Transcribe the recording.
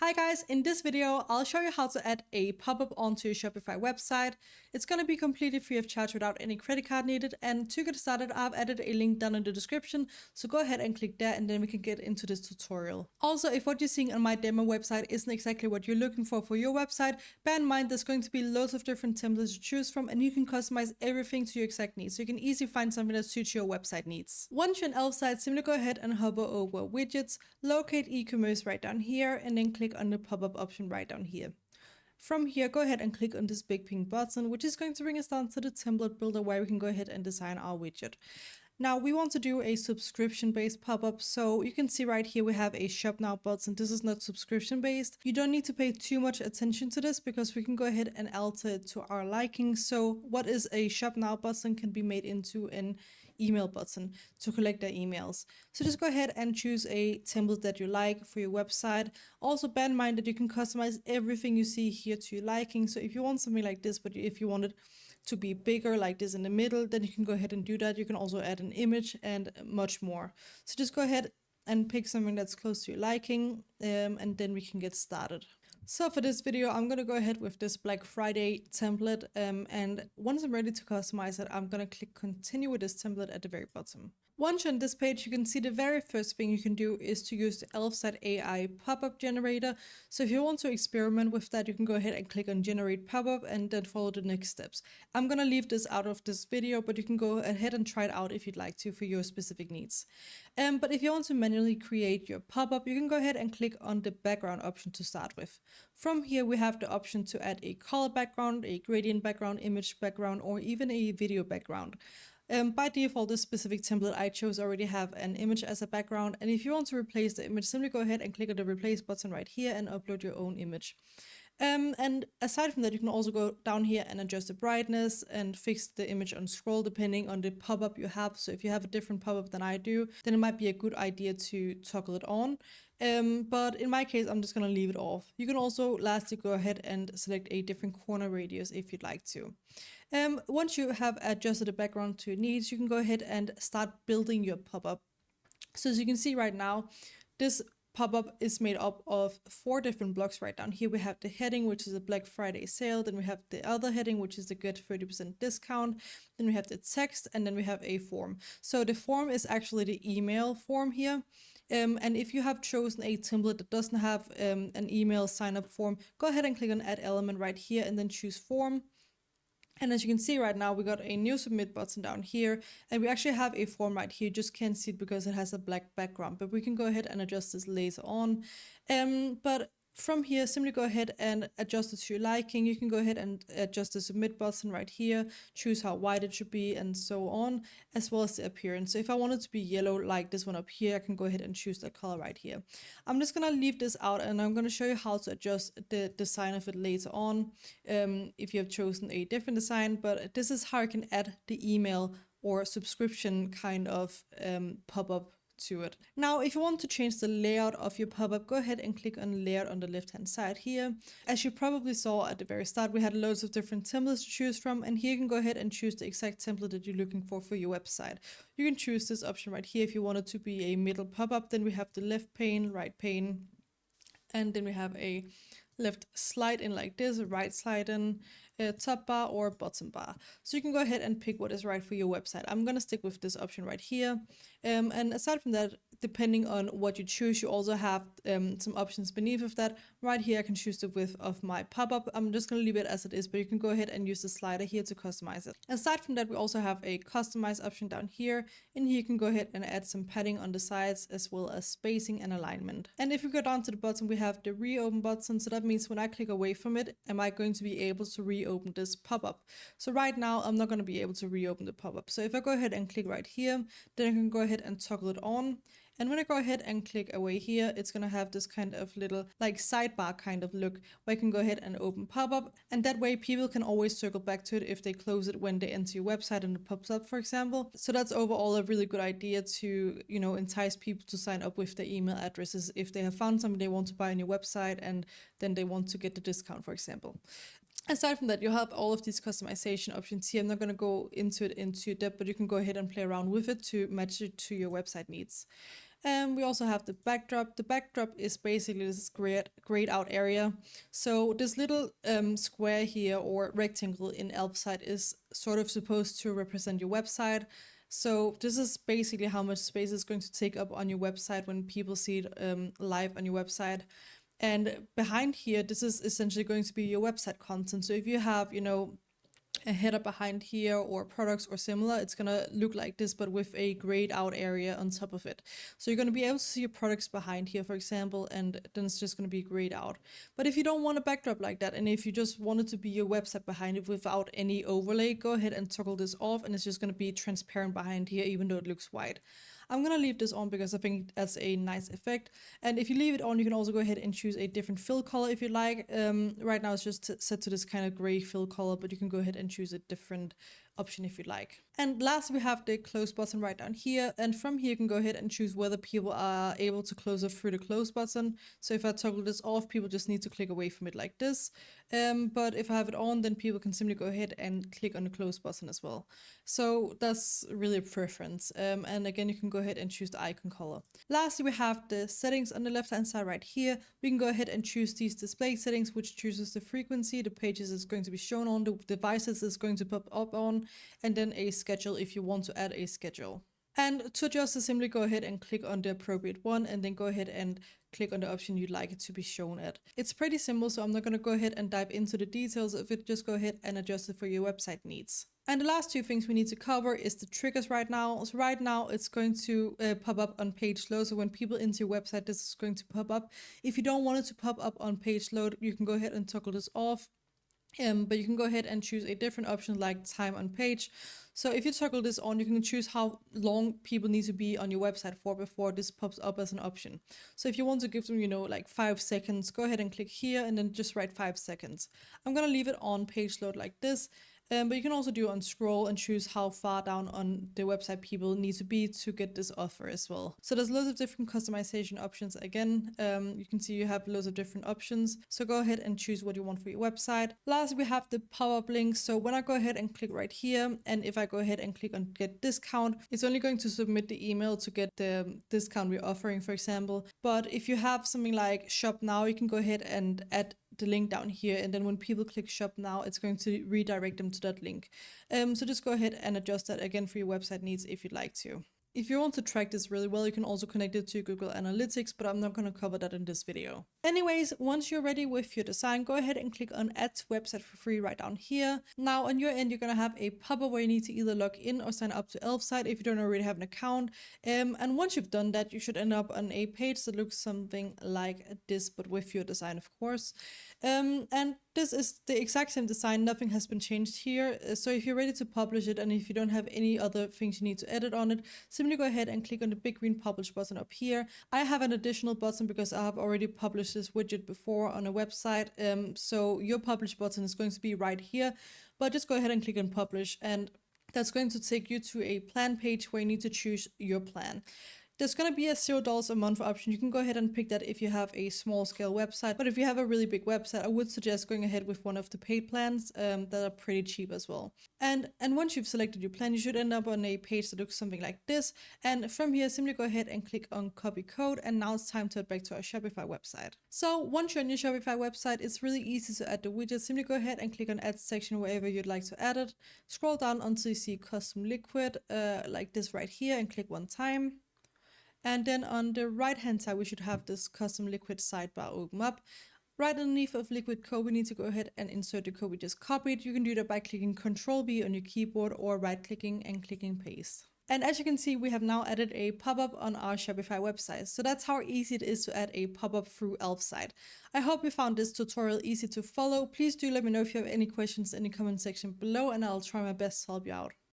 Hi guys, in this video, I'll show you how to add a pop-up onto your Shopify website. It's going to be completely free of charge without any credit card needed. And to get started, I've added a link down in the description. So go ahead and click there and then we can get into this tutorial. Also, if what you're seeing on my demo website isn't exactly what you're looking for your website, bear in mind there's going to be loads of different templates to choose from and you can customize everything to your exact needs. So you can easily find something that suits your website needs. Once you're on Elf site, simply go ahead and hover over widgets, locate e-commerce right down here and then click on the pop-up option right down here. From here, go ahead and click on this big pink button, which is going to bring us down to the template builder where we can go ahead and design our widget. Now we want to do a subscription-based pop-up, so you can see right here we have a shop now button. This is not subscription-based. You don't need to pay too much attention to this because we can go ahead and alter it to our liking. So what is a shop now button can be made into an email button to collect their emails. So just go ahead and choose a template that you like for your website. Also bear in mind that you can customize everything you see here to your liking. So if you want something like this, but if you want it to be bigger like this in the middle, then you can go ahead and do that. You can also add an image and much more. So just go ahead and pick something that's close to your liking and then we can get started. So for this video, I'm going to go ahead with this Black Friday template and once I'm ready to customize it, I'm going to click continue with this template at the very bottom. Once you're on this page, you can see the very first thing you can do is to use the Elf-site AI pop-up generator. So if you want to experiment with that, you can go ahead and click on generate pop-up and then follow the next steps. I'm going to leave this out of this video, but you can go ahead and try it out if you'd like to for your specific needs. But if you want to manually create your pop-up, you can go ahead and click on the background option to start with. From here, we have the option to add a color background, a gradient background, image background, or even a video background. By default, this specific template I chose already have an image as a background. And if you want to replace the image, simply go ahead and click on the replace button right here and upload your own image. And aside from that, you can also go down here and adjust the brightness and fix the image on scroll depending on the pop-up you have. So if you have a different pop-up than I do, then it might be a good idea to toggle it on. But in my case, I'm just going to leave it off. You can also lastly go ahead and select a different corner radius if you'd like to. Once you have adjusted the background to your needs, you can go ahead and start building your pop-up. So as you can see right now, this pop-up is made up of 4 different blocks right down here. We have the heading, which is a Black Friday sale. Then we have the other heading, which is the get 30% discount. Then we have the text, and then we have a form. So the form is actually the email form here. And if you have chosen a template that doesn't have an email sign-up form, go ahead and click on add element right here and then choose form. And as you can see right now, we got a new submit button down here, and we actually have a form right here. You just can't see it because it has a black background, but we can go ahead and adjust this later on. But from here, simply go ahead and adjust it to your liking. You can go ahead and adjust the submit button right here, choose how wide it should be and so on, as well as the appearance. So if I want it to be yellow like this one up here, I can go ahead and choose the color right here. I'm just going to leave this out and I'm going to show you how to adjust the design of it later on if you have chosen a different design, but this is how you can add the email or subscription kind of pop-up to it. Now, if you want to change the layout of your pop-up, go ahead and click on layout on the left-hand side here. As you probably saw at the very start, we had loads of different templates to choose from, and here you can go ahead and choose the exact template that you're looking for your website. You can choose this option right here if you want it to be a middle pop-up. Then we have the left pane, right pane, and then we have a left slide in like this, a right slide in, a top bar or bottom bar. So you can go ahead and pick what is right for your website. I'm going to stick with this option right here. And aside from that, depending on what you choose, you also have some options beneath of that. Right here, I can choose the width of my pop-up. I'm just going to leave it as it is, but you can go ahead and use the slider here to customize it. Aside from that, we also have a customize option down here. And here you can go ahead and add some padding on the sides as well as spacing and alignment. And if we go down to the bottom, we have the reopen button. So that means when I click away from it, am I going to be able to reopen this pop-up? So right now, I'm not going to be able to reopen the pop-up. So if I go ahead and click right here, then I can go ahead and toggle it on. And when I go ahead and click away here, it's going to have this kind of little like sidebar kind of look where I can go ahead and open pop-up. And that way people can always circle back to it if they close it when they enter your website and it pops up, for example. So that's overall a really good idea to, you know, entice people to sign up with their email addresses if they have found something they want to buy on your website and then they want to get the discount, for example. Aside from that, you have all of these customization options here. I'm not going to go into it into depth, but you can go ahead and play around with it to match it to your website needs. And we also have the backdrop. The backdrop is basically this grayed out area. So this little square here or rectangle in Elf site is sort of supposed to represent your website. So this is basically how much space is going to take up on your website when people see it live on your website. And behind here, this is essentially going to be your website content. So if you have, a header behind here or products or similar, it's gonna look like this, but with a grayed out area on top of it. So you're gonna be able to see your products behind here, for example, and then it's just gonna be grayed out. But if you don't want a backdrop like that, and if you just want it to be your website behind it without any overlay, go ahead and toggle this off, and it's just gonna be transparent behind here, even though it looks white. I'm gonna leave this on because I think that's a nice effect. And if you leave it on, you can also go ahead and choose a different fill color if you like. Right now it's just set to this kind of gray fill color, but you can go ahead and choose a different option if you like. And last, we have the close button right down here. And from here, you can go ahead and choose whether people are able to close it through the close button. So if I toggle this off, people just need to click away from it like this. But if I have it on, then people can simply go ahead and click on the close button as well. So that's really a preference. And again, you can go ahead and choose the icon color. Lastly, we have the settings on the left-hand side right here. We can go ahead and choose these display settings, which chooses the frequency, the pages is going to be shown on, the devices is going to pop up on, and then a schedule if you want to add a schedule. And to adjust this, simply go ahead and click on the appropriate one, and then go ahead and click on the option you'd like it to be shown at. It's pretty simple, so I'm not going to go ahead and dive into the details of it. Just go ahead and adjust it for your website needs. And the last two things we need to cover is the triggers right now. So right now it's going to pop up on page load. So when people enter your website, this is going to pop up. If you don't want it to pop up on page load, you can go ahead and toggle this off. But you can go ahead and choose a different option like time on page. So if you toggle this on, you can choose how long people need to be on your website for before this pops up as an option. So if you want to give them, like 5 seconds, go ahead and click here and then just write 5 seconds. I'm going to leave it on page load like this. But you can also do on scroll and choose how far down on the website people need to be to get this offer as well. So there's loads of different customization options. Again, you can see you have loads of different options. So go ahead and choose what you want for your website. Last, we have the pop-up link. So when I go ahead and click right here, and if I go ahead and click on get discount, it's only going to submit the email to get the discount we're offering, for example. But if you have something like shop now, you can go ahead and add the link down here, and then when people click shop now, it's going to redirect them to that link. So just go ahead and adjust that again for your website needs if you'd like to. If you want to track this really well, you can also connect it to Google Analytics, but I'm not going to cover that in this video. Anyways, once you're ready with your design, go ahead and click on Add to Website for free right down here. Now on your end, you're going to have a pop-up where you need to either log in or sign up to Elf site if you don't already have an account. And once you've done that, you should end up on a page that looks something like this, but with your design, of course. And this is the exact same design, nothing has been changed here. So if you're ready to publish it, and if you don't have any other things you need to edit on it, simply go ahead and click on the big green publish button up here. I have an additional button because I have already published this widget before on a website. So your publish button is going to be right here, but just go ahead and click on publish, and that's going to take you to a plan page where you need to choose your plan. There's going to be a $0 a month option. You can go ahead and pick that if you have a small scale website. But if you have a really big website, I would suggest going ahead with one of the paid plans that are pretty cheap as well. And once you've selected your plan, you should end up on a page that looks something like this. And from here, simply go ahead and click on copy code. And now it's time to head back to our Shopify website. So once you're on your Shopify website, it's really easy to add the widget. Simply go ahead and click on add section wherever you'd like to add it. Scroll down until you see custom liquid like this right here and click one time. And then on the right hand side, we should have this custom liquid sidebar open up. Right underneath of liquid code, we need to go ahead and insert the code we just copied. You can do that by clicking Ctrl B on your keyboard or right clicking and clicking paste. And as you can see, we have now added a pop-up on our Shopify website. So that's how easy it is to add a pop-up through Elf site. I hope you found this tutorial easy to follow. Please do let me know if you have any questions in the comment section below, and I'll try my best to help you out.